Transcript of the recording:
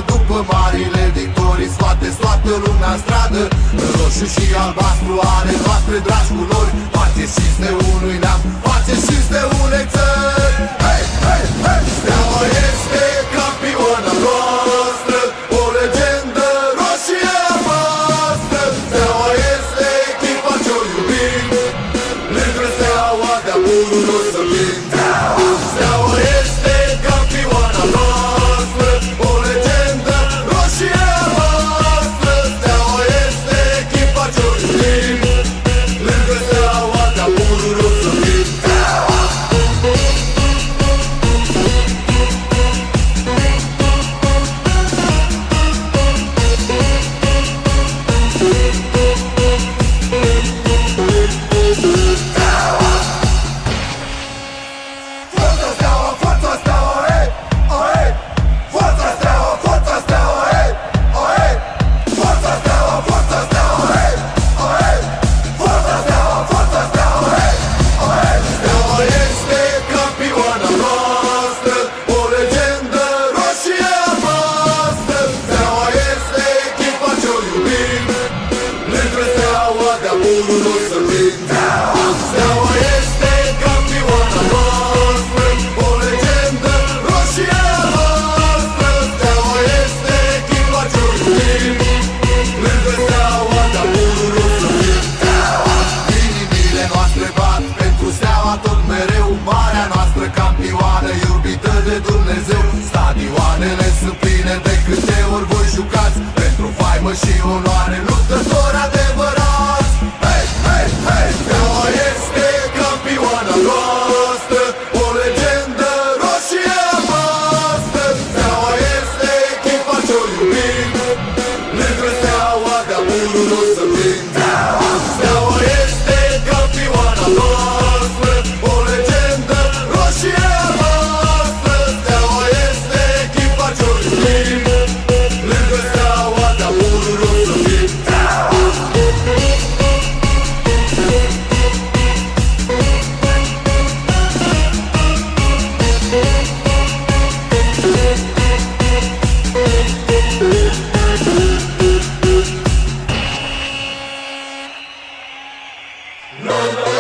După marile victorii scoateți toată lumea în stradă. Roșu și albastru ale noastre dragi culori. Faceți cinste unui neam, faceți cinste unei țări. Hei, hei, hei! Steaua este campioana noastră, o legendă roșie albastră. Steaua este echipa ce-o iubim, lângă steaua de aburul o să fim. Steaua este campioana noastră, o legendă roșie albastră. Steaua este echipa ce-o iubim, lângă steaua de aburul o să fim. Steaua este campioana noastră, o legendă roșie albastră. Steaua este echipa ce-o iubim, lângă steaua de aburul o să fim. Inimile noastre bat pentru steaua tot mereu, marea noastră campioană iubită de Dumnezeu. Stadioanele sunt pline de câte ori voi jucați, pentru faimă și onoare luptători adevărați. Hei, hei, hei! Steaua este campioana noastră, o legendă roșie albastră. Steaua este echipa ce-o iubim, lângă steaua de aburul o să fim. Steaua este campioana noastră, o legendă roșie albastră. Steaua este echipa ce-o iubim, lângă steaua de aburul o să fim. No, no.